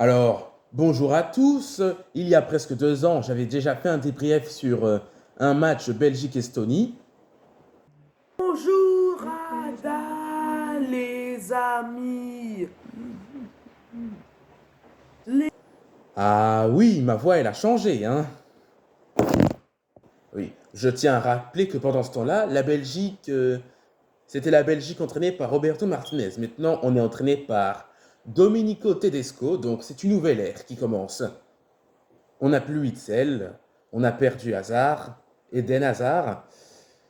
Alors, bonjour à tous. Il y a presque 2 ans, j'avais déjà fait un débrief sur un match Belgique-Estonie. Bonjour Ada, les amis. Ah oui, ma voix, elle a changé, hein. Oui, je tiens à rappeler que pendant ce temps-là, la Belgique, c'était la Belgique entraînée par Roberto Martinez. Maintenant, on est entraîné par Domenico Tedesco, donc c'est une nouvelle ère qui commence. On n'a plus Witzel, on a perdu Hazard, Eden Hazard.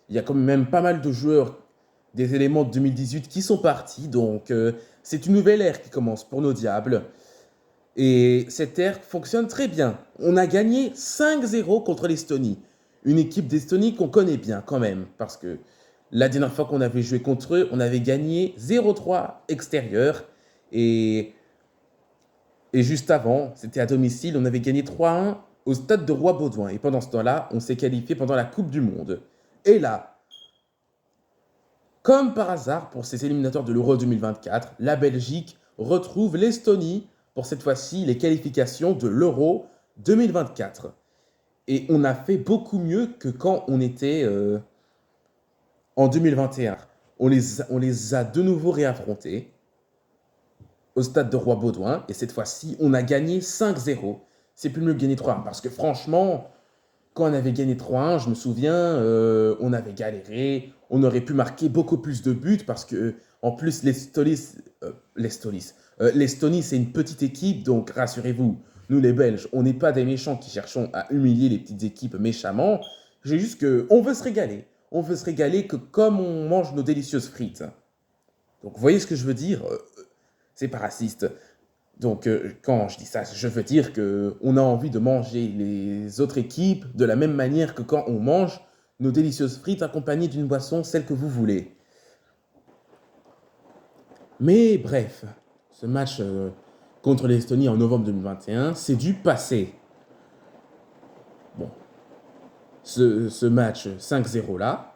Il y a quand même pas mal de joueurs des éléments de 2018 qui sont partis, donc c'est une nouvelle ère qui commence pour nos Diables. Et cette ère fonctionne très bien. On a gagné 5-0 contre l'Estonie. Une équipe d'Estonie qu'on connaît bien quand même, parce que la dernière fois qu'on avait joué contre eux, on avait gagné 0-3 extérieur. Et, et juste avant, c'était à domicile, on avait gagné 3-1 au stade de Roi-Baudouin. Et pendant ce temps-là, on s'est qualifié pendant la Coupe du Monde. Et là, comme par hasard, pour ces éliminatoires de l'Euro 2024, la Belgique retrouve l'Estonie pour cette fois-ci les qualifications de l'Euro 2024. Et on a fait beaucoup mieux que quand on était en 2021. On les a de nouveau réaffrontés au stade de Roi-Baudouin et cette fois-ci, on a gagné 5-0. C'est plus mieux que gagner 3-1 parce que franchement, quand on avait gagné 3-1, je me souviens, on avait galéré, on aurait pu marquer beaucoup plus de buts parce que, en plus, l'Estonie, c'est une petite équipe, donc rassurez-vous, nous les Belges, on n'est pas des méchants qui cherchons à humilier les petites équipes méchamment. J'ai juste que, on veut se régaler. On veut se régaler que comme on mange nos délicieuses frites. Donc, vous voyez ce que je veux dire? C'est pas raciste. Donc, quand je dis ça, je veux dire que on a envie de manger les autres équipes de la même manière que quand on mange nos délicieuses frites accompagnées d'une boisson, celle que vous voulez. Mais bref, ce match contre l'Estonie en novembre 2021, c'est du passé. Bon, ce match 5-0 là,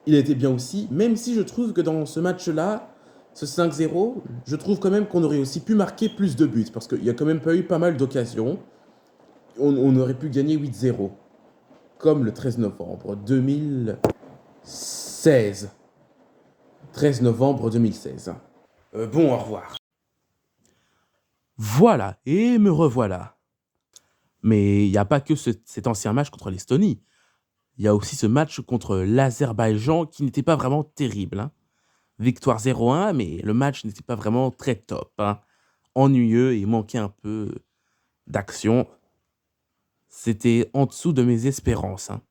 il était bien aussi, même si je trouve que dans ce match-là, ce 5-0, je trouve quand même qu'on aurait aussi pu marquer plus de buts, parce qu'il n'y a quand même pas eu pas mal d'occasions. On aurait pu gagner 8-0. Comme le 13 novembre 2016. 13 novembre 2016. Bon, au revoir. Voilà, et me revoilà. Mais il n'y a pas que cet ancien match contre l'Estonie. Il y a aussi ce match contre l'Azerbaïdjan qui n'était pas vraiment terrible, hein. Victoire 0-1, mais le match n'était pas vraiment très top, hein. Ennuyeux et manquait un peu d'action. C'était en dessous de mes espérances, hein.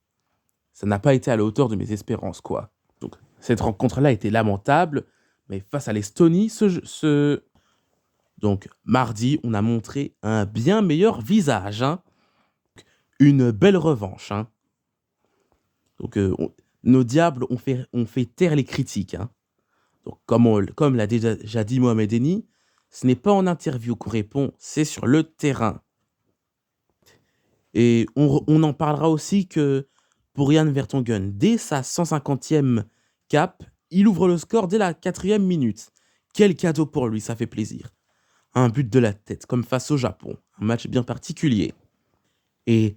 Ça n'a pas été à la hauteur de mes espérances, quoi. Donc, cette rencontre-là était lamentable, mais face à l'Estonie, donc mardi, on a montré un bien meilleur visage, hein. Une belle revanche, hein. Donc, nos diables ont fait taire les critiques, hein. Donc, comme l'a déjà dit Mohamed Eni, ce n'est pas en interview qu'on répond, c'est sur le terrain. Et on en parlera aussi que pour Yann Vertonghen, dès sa 150e cap, il ouvre le score dès la 4e minute. Quel cadeau pour lui, ça fait plaisir. Un but de la tête, comme face au Japon. Un match bien particulier. Et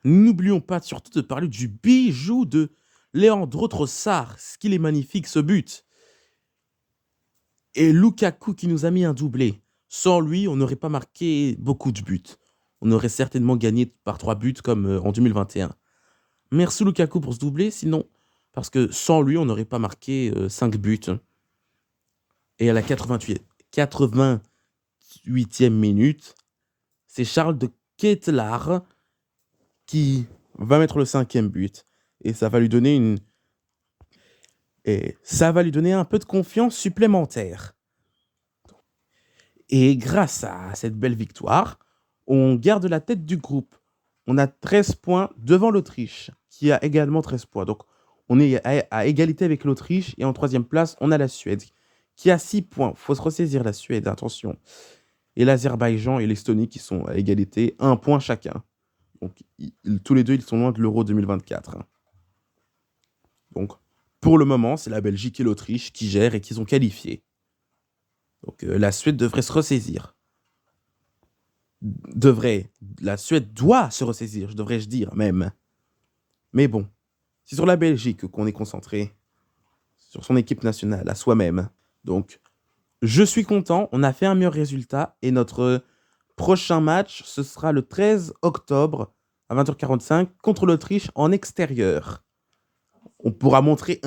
n'oublions pas surtout de parler du bijou de Leandro Trossard. Ce qu'il est magnifique, ce but. Et Lukaku qui nous a mis un doublé. Sans lui, on n'aurait pas marqué beaucoup de buts. On aurait certainement gagné par 3 buts comme en 2021. Merci Lukaku pour ce doublé, sinon, parce que sans lui, on n'aurait pas marqué 5 buts. Et à la 88e minute, c'est Charles de Ketelaar qui va mettre le 5e but. Et ça va lui donner un peu de confiance supplémentaire. Et grâce à cette belle victoire, on garde la tête du groupe. On a 13 points devant l'Autriche, qui a également 13 points. Donc, on est à égalité avec l'Autriche. Et en 3e place, on a la Suède, qui a 6 points. Il faut se ressaisir, la Suède, attention. Et l'Azerbaïdjan et l'Estonie, qui sont à égalité, 1 point chacun. Donc, tous les deux, ils sont loin de l'Euro 2024. Donc, pour le moment, c'est la Belgique et l'Autriche qui gèrent et qui sont qualifiés. Donc, la Suède devrait se ressaisir. la Suède doit se ressaisir, devrais-je dire même. Mais bon, c'est sur la Belgique qu'on est concentré, sur son équipe nationale, à soi-même. Donc, je suis content, on a fait un meilleur résultat et notre prochain match, ce sera le 13 octobre à 20h45 contre l'Autriche en extérieur. On pourra montrer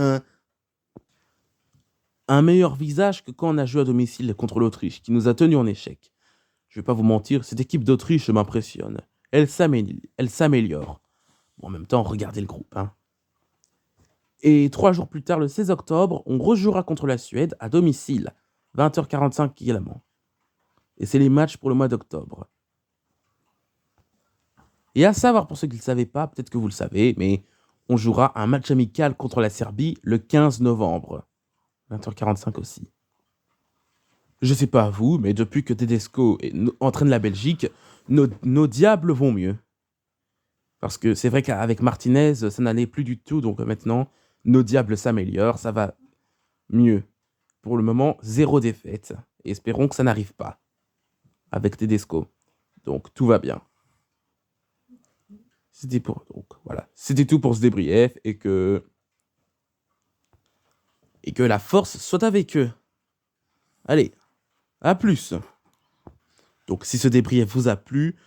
un meilleur visage que quand on a joué à domicile contre l'Autriche, qui nous a tenus en échec. Je vais pas vous mentir, cette équipe d'Autriche m'impressionne. Elle s'améliore. Bon, en même temps, regardez le groupe. Hein. Et 3 jours plus tard, le 16 octobre, on rejouera contre la Suède à domicile. 20h45 également. Et c'est les matchs pour le mois d'octobre. Et à savoir, pour ceux qui ne le savaient pas, peut-être que vous le savez, mais on jouera un match amical contre la Serbie le 15 novembre. 20h45 aussi. Je sais pas vous, mais depuis que Tedesco entraîne la Belgique, nos diables vont mieux. Parce que c'est vrai qu'avec Martinez, ça n'allait plus du tout, donc maintenant, nos diables s'améliorent, ça va mieux. Pour le moment, 0 défaite. Et espérons que ça n'arrive pas avec Tedesco. Donc tout va bien. C'était tout pour ce débrief et que la force soit avec eux. Allez, à plus. Donc si ce débrief vous a plu,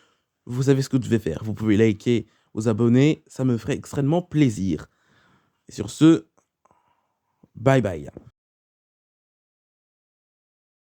vous savez ce que vous devez faire. Vous pouvez liker, vous abonner, ça me ferait extrêmement plaisir. Et sur ce, bye bye.